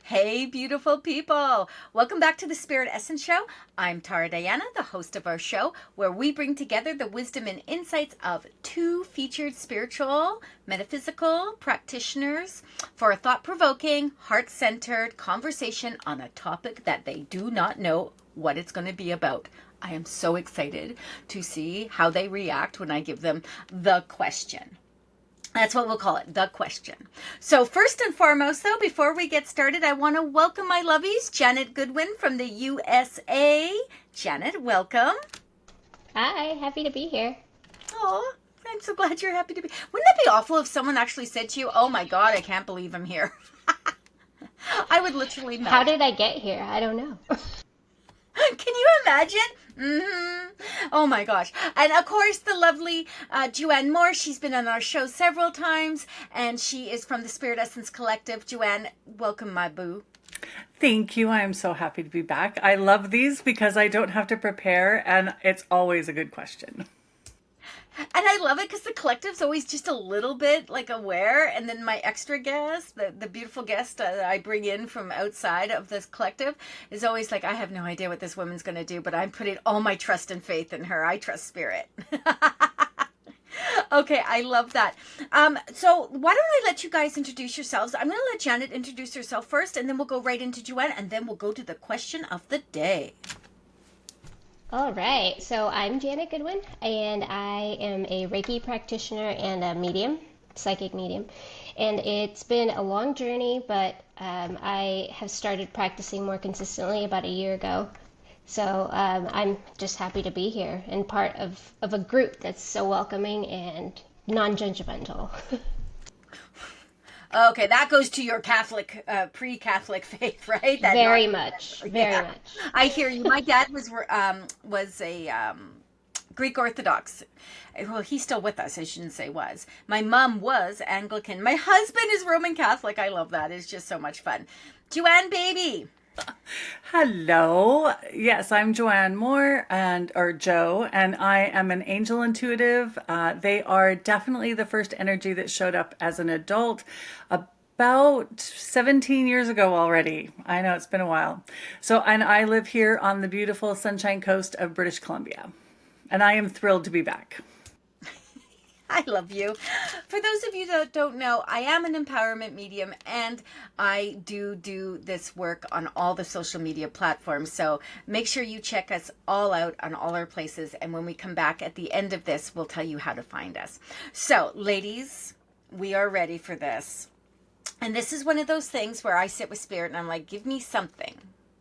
Hey, beautiful people. Welcome back to the Spirit Essence Show. I'm Tara Diana, the host of our show, where we bring together the wisdom and insights of two featured spiritual, metaphysical practitioners for a thought-provoking, heart-centered conversation on a topic that they do not know what it's going to be about. I am so excited to see how they react when I give them the question. That's what we'll call it, the question. So first and foremost, though, before we get started, I want to welcome my lovies, Janet Goodwin from the USA. Janet, welcome. Hi, happy to be here. Oh, I'm so glad you're happy to be. Wouldn't that be awful if someone actually said to you, oh my God, I can't believe I'm here? I would literally How melt. did I get here? I don't know. Can you imagine? Oh my gosh. And of course, the lovely Joanne Moore. She's been on our show several times, and she is from the Spirit Essence Collective. Joanne, welcome, my boo. Thank you. I am so happy to be back. I love these because I don't have to prepare, and it's always a good question. And I love it because the collective's always just a little bit like aware. And then my extra guest, the beautiful guest that I bring in from outside of this collective, is always like, I have no idea what this woman's going to do, but I'm putting all my trust and faith in her. I trust spirit. Okay, I love that. So why don't I let you guys introduce yourselves? I'm going to let Janet introduce herself first, and then we'll go right into Joanne, and then we'll go to the question of the day. All right, so I'm Janet Goodwin, and I am a Reiki practitioner and a medium, psychic medium. And it's been a long journey, but I have started practicing more consistently about a year ago. So I'm just happy to be here and part of a group that's so welcoming and non-judgmental. Okay, that goes to your Catholic, pre-Catholic faith, right? That not, Very much, very yeah. much. I hear you. My dad was a Greek Orthodox. Well, he's still with us. I shouldn't say was. My mom was Anglican. My husband is Roman Catholic. I love that. It's just so much fun. Joanne, baby. Hello. Yes, I'm Joanne Moore or Joe, and I am an angel intuitive. They are definitely the first energy that showed up as an adult about 17 years ago already. I know it's been a while. And I live here on the beautiful Sunshine Coast of British Columbia, and I am thrilled to be back. I love you. For those of you that don't know, I am an empowerment medium, and I do this work on all the social media platforms. So make sure you check us all out on all our places. And when we come back at the end of this, we'll tell you how to find us. So ladies, we are ready for this. And this is one of those things where I sit with spirit and I'm like, give me something.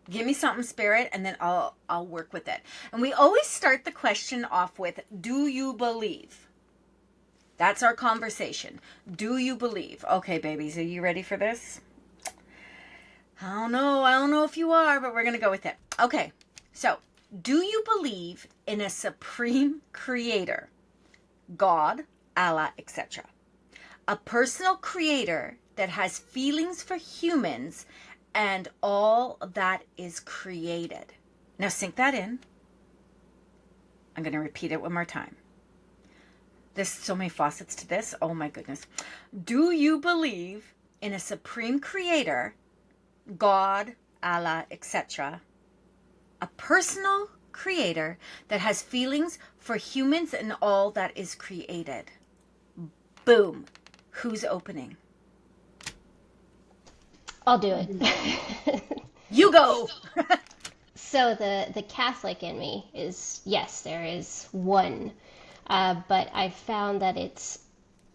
Give me something, spirit, and then I'll work with it. And we always start the question off with, do you believe? That's our conversation. Do you believe? Okay, babies, are you ready for this? I don't know. I don't know if you are, but we're going to go with it. Okay, so do you believe in a supreme creator, God, Allah, etc.? A personal creator that has feelings for humans and all that is created. Now sink that in. I'm going to repeat it one more time. There's so many facets to this. Oh my goodness. Do you believe in a supreme creator, God, Allah, etc.? A personal creator that has feelings for humans and all that is created. Boom. Who's opening? I'll do it. You go. So the Catholic in me is, yes, there is one, but I've found that it's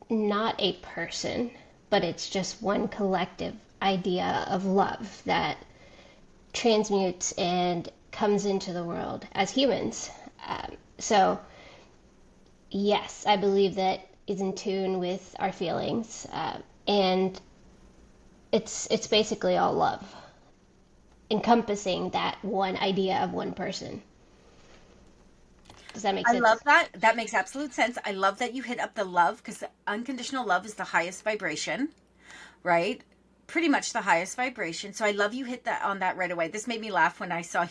not a person, but it's just one collective idea of love that transmutes and comes into the world as humans. So yes, I believe that is in tune with our feelings, and it's basically all love, encompassing that one idea of one person. Does that make I sense? love that. That makes absolute sense. I love that you hit up the love because unconditional love is the highest vibration, right? Pretty much the highest vibration. So I love you hit that on that right away. This made me laugh when I saw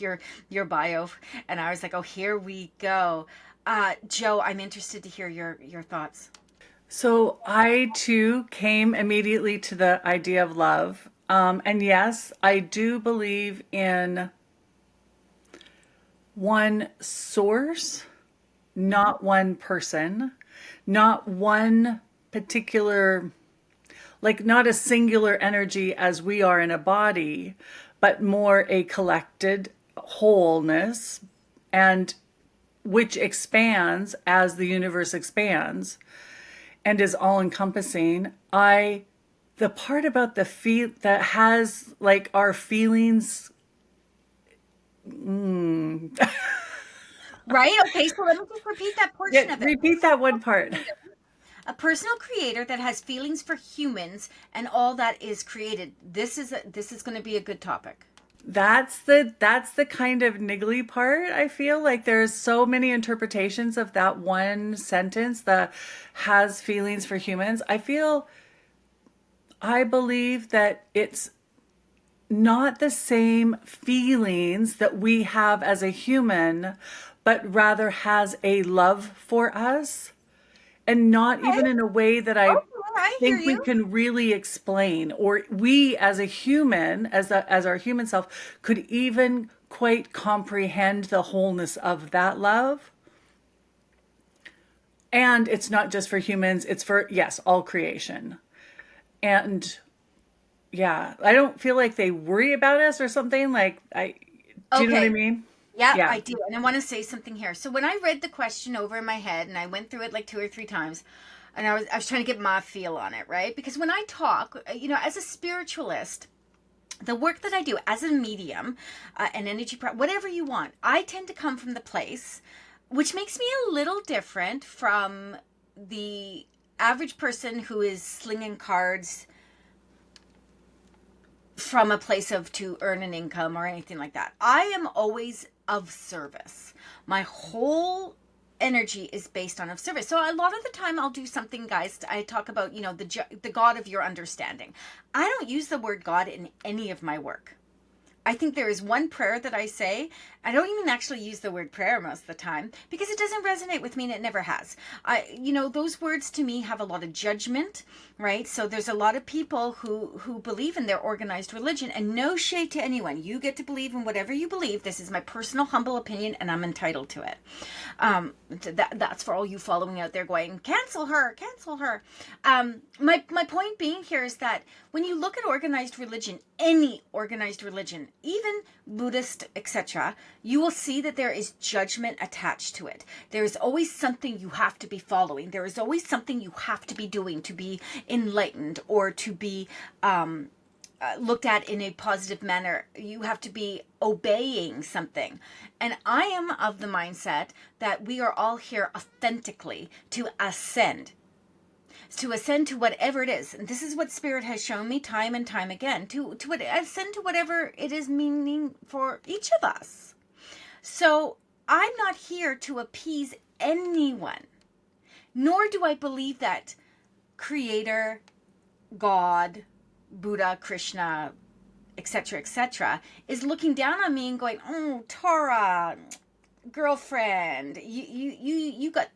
your bio, and I was like, oh, here we go. Joe, I'm interested to hear your thoughts. So I too came immediately to the idea of love. And yes, I do believe in one source, not one person, not one particular, like not a singular energy as we are in a body, but more a collected wholeness, and which expands as the universe expands and is all encompassing. The part about the feel that has like our feelings. Right? Okay, so let me just repeat that portion Yeah, of it. repeat that one part. A personal creator that has feelings for humans and all that is created. This is going to be a good topic. That's the kind of niggly part. I feel like there's so many interpretations of that one sentence, the has feelings for humans. I believe that it's not the same feelings that we have as a human, but rather has a love for us, and not Okay, even in a way that I okay, I hear think we you. can really explain, or we as a human, as our human self, could even quite comprehend the wholeness of that love. And it's not just for humans, it's for, yes, all creation. And yeah, I don't feel like they worry about us or something. Do you know what I Okay. mean? Yeah, Yeah. I do. And I want to say something here. So when I read the question over in my head and I went through it like two or three times, and I was trying to get my feel on it, right? Because when I talk, as a spiritualist, the work that I do as a medium, an whatever you want, I tend to come from the place, which makes me a little different from the average person who is slinging cards from a place of to earn an income or anything like that. I am always of service. My whole energy is based on of service. So a lot of the time I'll do something, guys, I talk about, the God of your understanding. I don't use the word God in any of my work. I think there is one prayer that I say. I don't even actually use the word prayer most of the time because it doesn't resonate with me and it never has. Those words to me have a lot of judgment, right? So there's a lot of people who believe in their organized religion, and no shade to anyone. You get to believe in whatever you believe. This is my personal humble opinion and I'm entitled to it. That's for all you following out there going, cancel her, cancel her. My point being here is that when you look at organized religion, any organized religion, even Buddhist, etc., you will see that there is judgment attached to it. There is always something you have to be following. There is always something you have to be doing to be enlightened or to be looked at in a positive manner. You have to be obeying something. And I am of the mindset that we are all here authentically to ascend to whatever it is. And this is what Spirit has shown me time and time again, to ascend to whatever it is meaning for each of us. So I'm not here to appease anyone, nor do I believe that Creator, God, Buddha, Krishna, etc., is looking down on me and going, "Oh, Tara, girlfriend, you got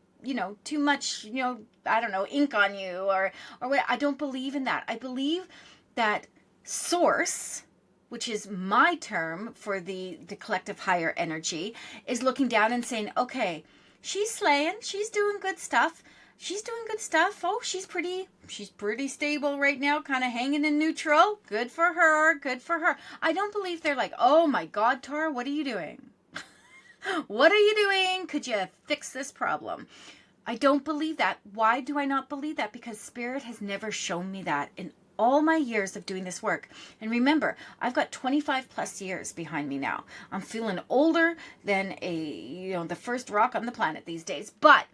too much, I don't know, ink on you or what." I don't believe in that. I believe that source, which is my term for the collective higher energy, is looking down and saying, okay, she's slaying, she's doing good stuff. She's doing good stuff. Oh, she's pretty stable right now, kind of hanging in neutral. Good for her. Good for her. I don't believe they're like, "Oh my God, Tara, what are you doing? What are you doing? Could you fix this problem?" I don't believe that. Why do I not believe that? Because Spirit has never shown me that in all my years of doing this work. And remember, I've got 25 plus years behind me now. I'm feeling older than the first rock on the planet these days. But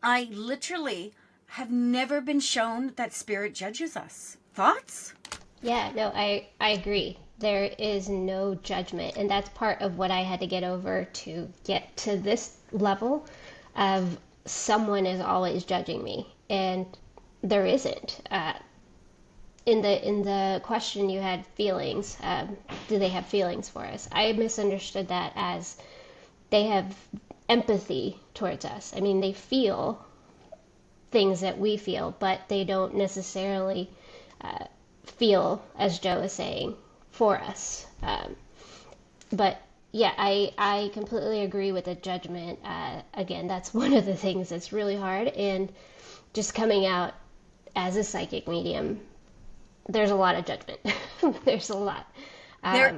I literally have never been shown that Spirit judges us. Thoughts? Yeah, no, I agree. There is no judgment. And that's part of what I had to get over to get to this level of someone is always judging me. And there isn't. In the question you had feelings, do they have feelings for us? I misunderstood that as they have empathy towards us. I mean, they feel things that we feel, but they don't necessarily feel, as Joe is saying, for us. But yeah, I completely agree with the judgment. Again, that's one of the things that's really hard. And just coming out as a psychic medium, there's a lot of judgment. There's a lot. There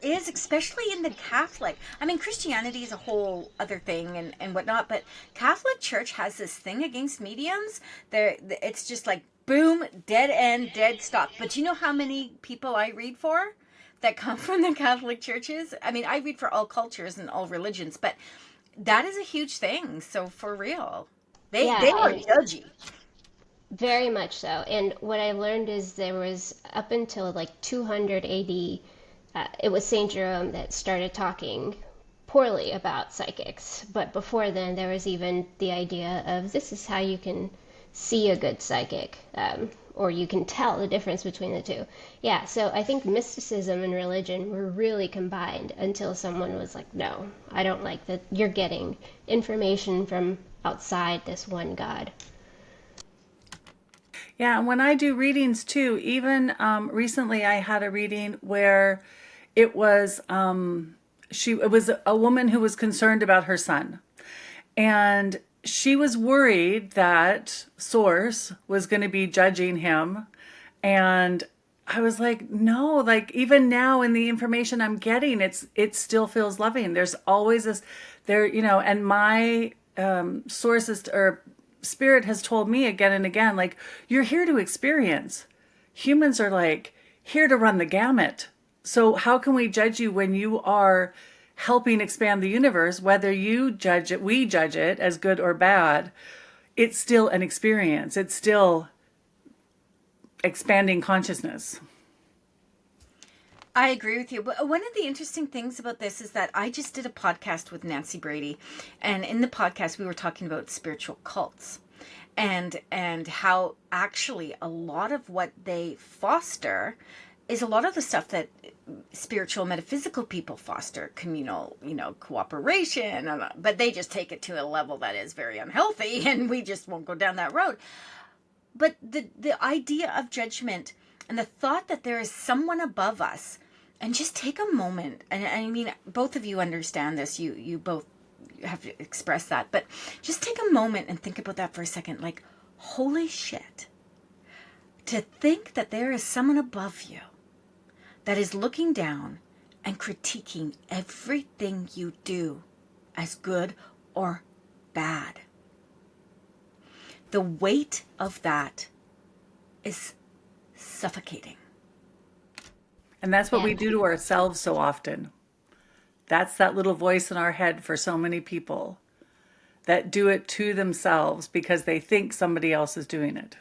is, especially in the Catholic. I mean, Christianity is a whole other thing and whatnot, but Catholic Church has this thing against mediums. It's just like, boom, dead end, dead stop. But you know how many people I read for that come from the Catholic churches? I mean, I read for all cultures and all religions, but that is a huge thing. So for real, Yeah, they are and judgy. very much so. And what I learned is there was up until like 200 AD, it was Saint Jerome that started talking poorly about psychics. But before then, there was even the idea of this is how you can see a good psychic, or you can tell the difference between the two. Yeah, so I think mysticism and religion were really combined until someone was like, no, I don't like that you're getting information from outside this one God. Yeah, and when I do readings too, even recently I had a reading where it was it was a woman who was concerned about her son, and she was worried that Source was going to be judging him, and I was like, no, like even now in the information I'm getting, it still feels loving. There's always this there, and my sources or spirit has told me again and again, like, you're here to experience. Humans are like here to run the gamut. So how can we judge you when you are helping expand the universe? Whether you judge it, we judge it as good or bad, it's still an experience. It's still expanding consciousness. I agree with you. But one of the interesting things about this is that I just did a podcast with Nancy Brady, and in the podcast we were talking about spiritual cults and how actually a lot of what they foster is a lot of the stuff that spiritual metaphysical people foster, communal, cooperation, but they just take it to a level that is very unhealthy, and we just won't go down that road. But the idea of judgment and the thought that there is someone above us, and just take a moment, and I mean, both of you understand this, you both have to express that, but just take a moment and think about that for a second. Like, holy shit, to think that there is someone above you that is looking down and critiquing everything you do as good or bad. The weight of that is suffocating. And that's what Yeah. we do to ourselves so often. That's that little voice in our head for so many people that do it to themselves because they think somebody else is doing it.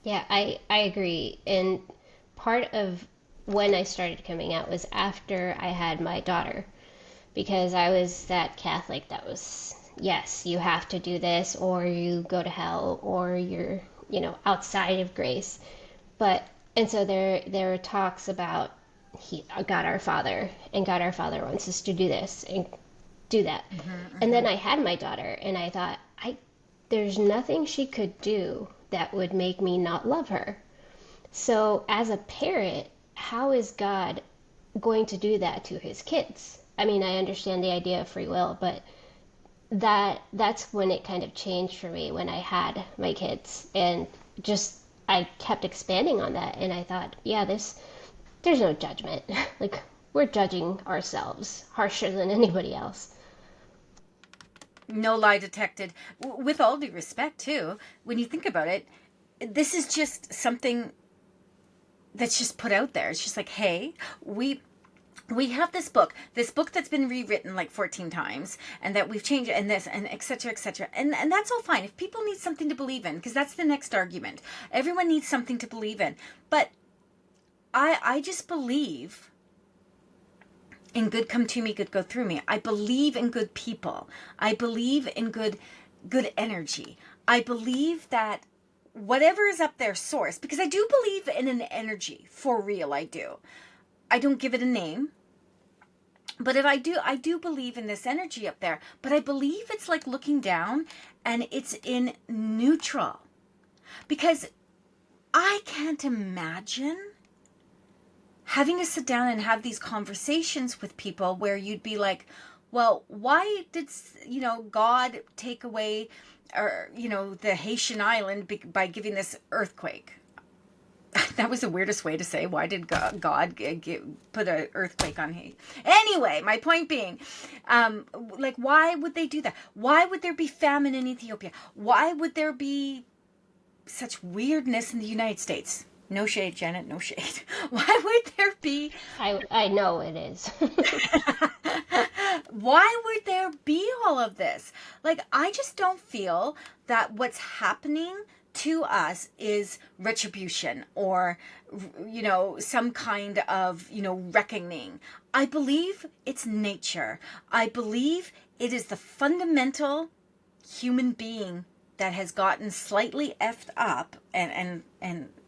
Yeah, I agree. And part of when I started coming out was after I had my daughter, because I was that Catholic that was, yes, you have to do this or you go to hell or you're, outside of grace. But, and so there were talks about God our Father, and God our Father wants us to do this and do that. And then I had my daughter and I thought, there's nothing she could do that would make me not love her. So as a parent, how is God going to do that to his kids? I mean, I understand the idea of free will, but that's when it kind of changed for me when I had my kids, and just I kept expanding on that, and I thought, yeah, there's no judgment. Like, we're judging ourselves harsher than anybody else. No lie detected. With all due respect, too, when you think about it, this is just something that's just put out there. It's just like, hey, we have this book that's been rewritten like 14 times, and that we've changed, and this, and etc., etc. And that's all fine. If people need something to believe in, because that's the next argument. Everyone needs something to believe in. But I just believe in good come to me, good go through me. I believe in good people. I believe in good energy. I believe that whatever is up there, source, because I do believe in an energy, for real, I do. I don't give it a name, but if I do believe in this energy up there, but I believe it's like looking down and it's in neutral. Because I can't imagine having to sit down and have these conversations with people where you'd be like, well, why did, God take away, or, the Haitian island by giving this earthquake? That was the weirdest way to say, why did God put an earthquake on Haiti? Anyway, my point being, why would they do that? Why would there be famine in Ethiopia? Why would there be such weirdness in the United States? No shade, Janet, no shade. Why would there be... I know it is. Why would there be all of this? I just don't feel that what's happening to us is retribution or, some kind of, reckoning. I believe it's nature. I believe it is the fundamental human being that has gotten slightly effed up. And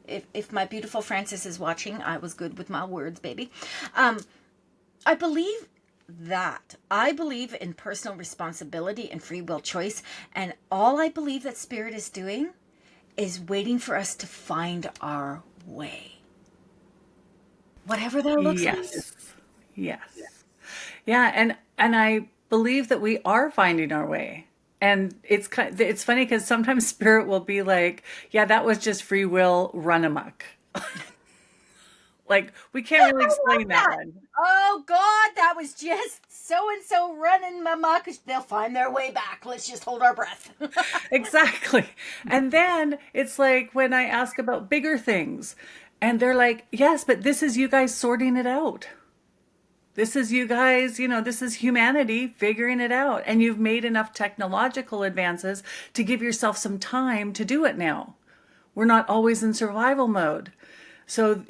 if my beautiful Frances is watching, I was good with my words, baby. I believe that. I believe in personal responsibility and free will choice. And all I believe that Spirit is doing is waiting for us to find our way. Whatever that looks like. Yes. Yeah, and I believe that we are finding our way. And it's funny because sometimes Spirit will be like, yeah, that was just free will run amok. We can't really explain that one. Oh God, that was just so and so running amok. They'll find their way back. Let's just hold our breath. Exactly. And then it's like when I ask about bigger things, and they're like, yes, but this is you guys sorting it out. This is you guys, this is humanity figuring it out. And you've made enough technological advances to give yourself some time to do it now. We're not always in survival mode. So,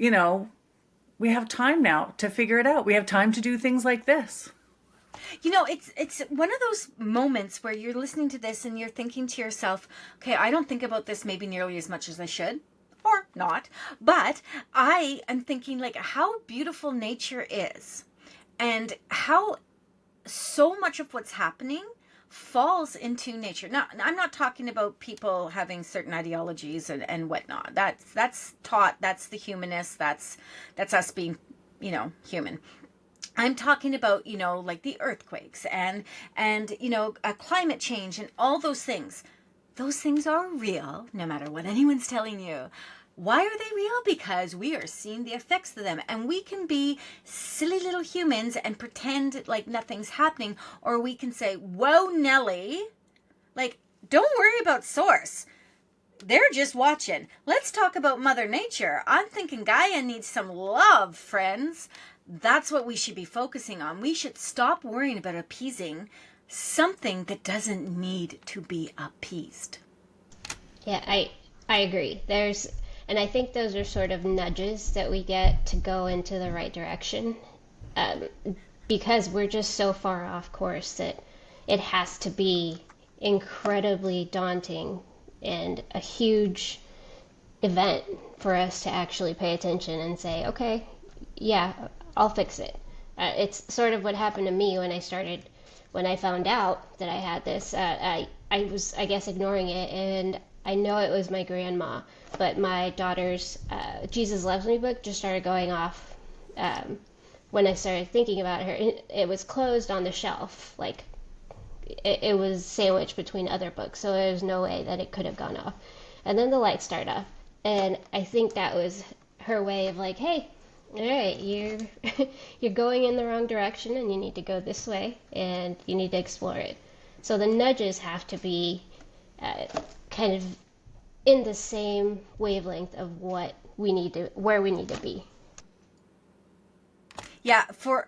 we have time now to figure it out. We have time to do things like this. It's one of those moments where you're listening to this and you're thinking to yourself, okay, I don't think about this maybe nearly as much as I should. Or not. But I am thinking how beautiful nature is. And how so much of what's happening falls into nature. Now, I'm not talking about people having certain ideologies and whatnot. That's taught. That's the humanist. That's us being, human. I'm talking about, the earthquakes and climate change and all those things. Those things are real, no matter what anyone's telling you. Why are they real? Because we are seeing the effects of them. And we can be silly little humans and pretend like nothing's happening. Or we can say, whoa, Nelly. Don't worry about source. They're just watching. Let's talk about Mother Nature. I'm thinking Gaia needs some love, friends. That's what we should be focusing on. We should stop worrying about appeasing something that doesn't need to be appeased. Yeah, I agree. And I think those are sort of nudges that we get to go into the right direction, because we're just so far off course that it has to be incredibly daunting and a huge event for us to actually pay attention and say, okay, yeah, I'll fix it. It's sort of what happened to me when I found out that I had this. I was, I guess, ignoring it, and I know it was my grandma, but my daughter's Jesus Loves Me book just started going off when I started thinking about her. It was closed on the shelf, it was sandwiched between other books, so there was no way that it could have gone off. And then the lights started off, and I think that was her way of hey, all right, you're going in the wrong direction, and you need to go this way, and you need to explore it. So the nudges have to be kind of in the same wavelength of where we need to be. Yeah, for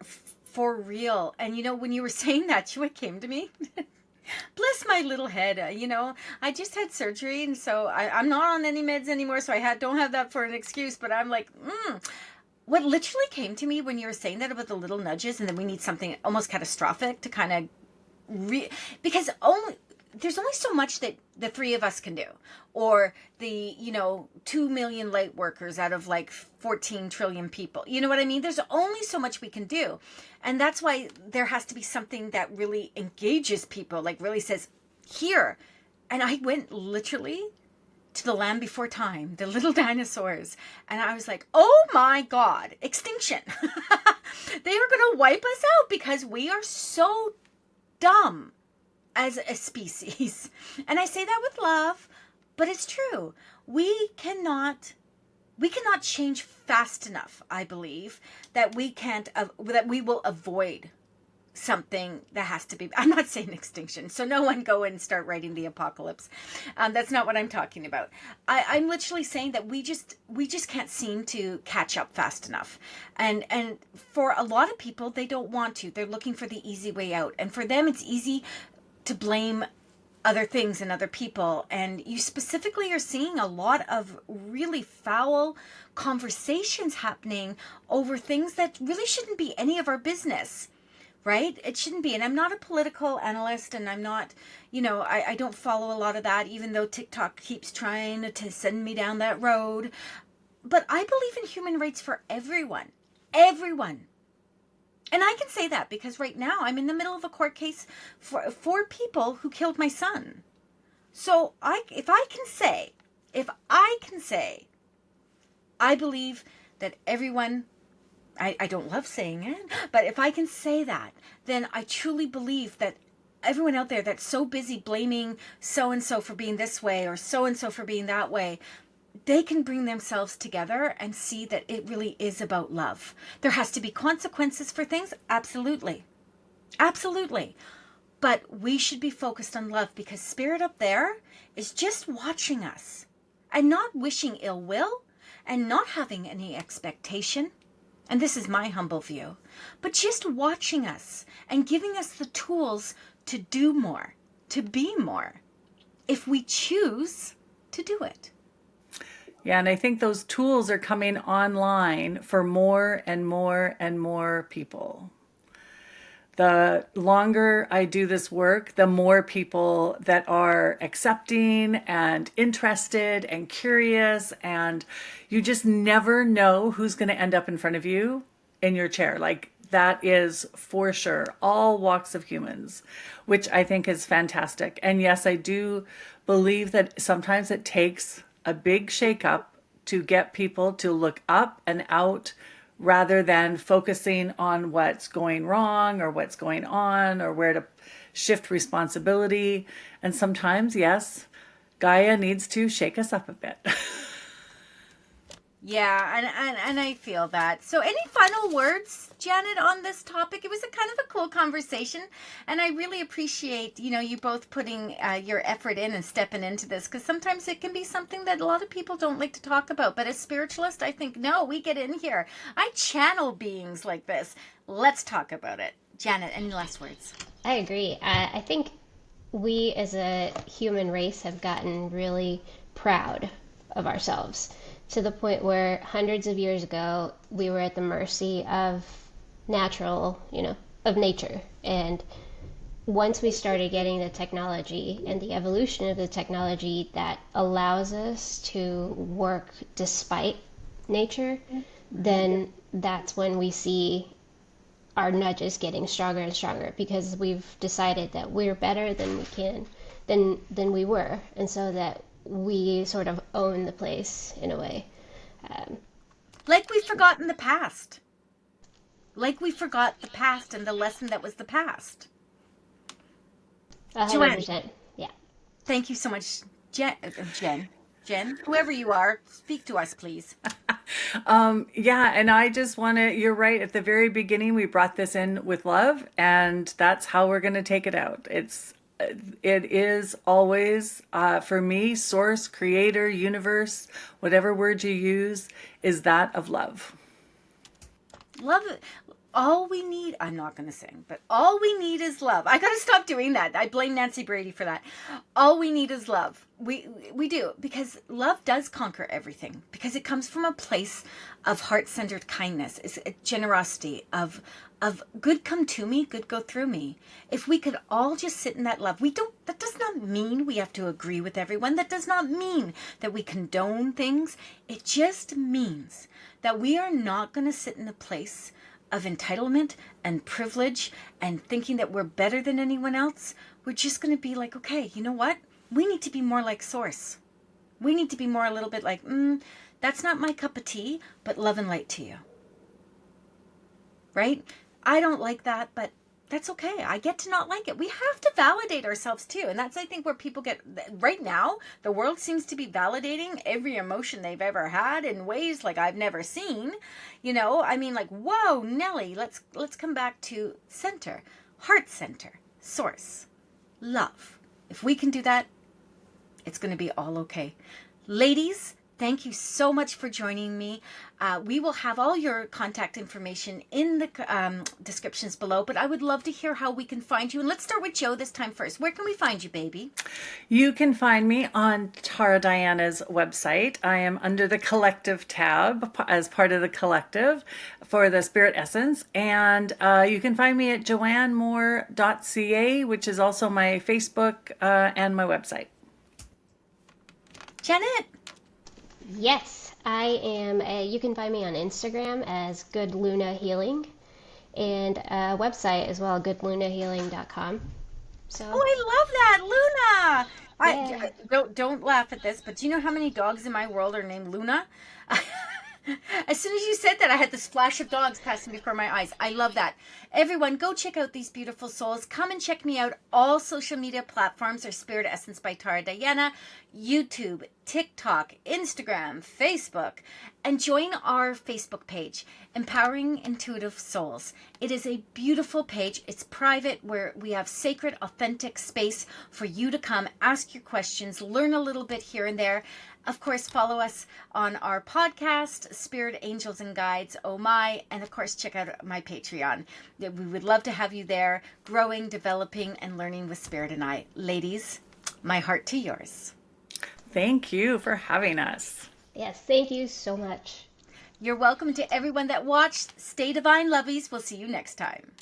real. And when you were saying that, what came to me? Bless my little head. I just had surgery, and so I'm not on any meds anymore, so don't have that for an excuse, but I'm like, What literally came to me when you were saying that about the little nudges, and then we need something almost catastrophic to kind of because there's only so much that the three of us can do, or the 2 million light workers out of 14 trillion people. You know what I mean? There's only so much we can do, and that's why there has to be something that really engages people, really says here. And I went literally to the land before time, the little dinosaurs. And I was like, oh my God, extinction. They are going to wipe us out because we are so dumb as a species. And I say that with love, but it's true. We cannot change fast enough, I believe, that we will avoid something that has to be. I'm not saying extinction, so no one go and start writing the apocalypse. That's not what I'm talking about. I'm literally saying that we just can't seem to catch up fast enough, and for a lot of people, they don't want to. They're looking for the easy way out, and for them, it's easy to blame other things and other people. And you specifically are seeing a lot of really foul conversations happening over things that really shouldn't be any of our business. Right? It shouldn't be. And I'm not a political analyst, and I'm not, I don't follow a lot of that, even though TikTok keeps trying to send me down that road. But I believe in human rights for everyone. Everyone. And I can say that because right now I'm in the middle of a court case for people who killed my son. So if I can say, I believe that everyone, I don't love saying it, but if I can say that, then I truly believe that everyone out there that's so busy blaming so-and-so for being this way or so-and-so for being that way, they can bring themselves together and see that it really is about love. There has to be consequences for things. Absolutely. Absolutely. But we should be focused on love because Spirit up there is just watching us and not wishing ill will and not having any expectation. And this is my humble view, but just watching us and giving us the tools to do more, to be more, if we choose to do it. Yeah, and I think those tools are coming online for more and more and more people. The longer I do this work, the more people that are accepting and interested and curious, and you just never know who's going to end up in front of you in your chair. Like, that is for sure. All walks of humans, which I think is fantastic. And yes, I do believe that sometimes it takes a big shakeup to get people to look up and out rather than focusing on what's going wrong or what's going on or where to shift responsibility. And sometimes, yes, Gaia needs to shake us up a bit. Yeah, and I feel that. So any final words, Janet, on this topic? It was a kind of a cool conversation, and I really appreciate, you both putting your effort in and stepping into this, because sometimes it can be something that a lot of people don't like to talk about. But as spiritualist, I think, no, we get in here. I channel beings like this. Let's talk about it. Janet, any last words? I agree. I think we as a human race have gotten really proud of ourselves, to the point where hundreds of years ago we were at the mercy of of nature. And once we started getting the technology and the evolution of the technology that allows us to work despite nature, then that's when we see our nudges getting stronger and stronger, because we've decided that we're better than we were, and so that we sort of own the place in a way. Like we've forgotten the past. Like we forgot the past and the lesson that was the past. 100%. Yeah. Thank you so much, Jen, whoever you are, speak to us, please. Yeah, and I just want to, you're right, at the very beginning, we brought this in with love, and that's how we're going to take it out. It is always, for me, source, creator, universe, whatever word you use, is that of love. Love it. All we need, I'm not going to sing, but all we need is love. I got to stop doing that. I blame Nancy Brady for that. All we need is love. We do, because love does conquer everything, because it comes from a place of heart-centered kindness, is generosity, of good come to me, good go through me. If we could all just sit in that love, that does not mean we have to agree with everyone. That does not mean that we condone things. It just means that we are not going to sit in a place of entitlement and privilege and thinking that we're better than anyone else. We're just going to be like, okay, you know what? We need to be more like Source. We need to be more a little bit like, that's not my cup of tea, but love and light to you. Right? I don't like that, but that's okay. I get to not like it. We have to validate ourselves too. And that's, I think, where people get right now. The world seems to be validating every emotion they've ever had in ways like I've never seen. I mean, like, whoa, Nelly, let's come back to center, heart center, source, love. If we can do that, it's going to be all okay. Ladies, thank you so much for joining me. We will have all your contact information in the descriptions below, but I would love to hear how we can find you. And let's start with Joe this time first. Where can we find you, baby? You can find me on Tara Diana's website. I am under the collective tab as part of the collective for the Spirit Essence. And you can find me at joannemore.ca, which is also my Facebook and my website. Janet? Yes, I am. You can find me on Instagram as Good Luna Healing, and a website as well, goodlunahealing.com. So. Oh, I love that, Luna. Yeah. Don't laugh at this, but do you know how many dogs in my world are named Luna? As soon as you said that, I had this flash of dogs passing before my eyes. I love that. Everyone, go check out these beautiful souls. Come and check me out. All social media platforms are Spirit Essence by Tara Diana. YouTube, TikTok, Instagram, Facebook. And join our Facebook page, Empowering Intuitive Souls. It is a beautiful page. It's private, where we have sacred, authentic space for you to come, ask your questions, learn a little bit here and there. Of course, follow us on our podcast, Spirit Angels and Guides, Oh My, and of course, check out my Patreon. We would love to have you there, growing, developing, and learning with Spirit and I. Ladies, my heart to yours. Thank you for having us. Yes, thank you so much. You're welcome. To everyone that watched. Stay divine, lovies. We'll see you next time.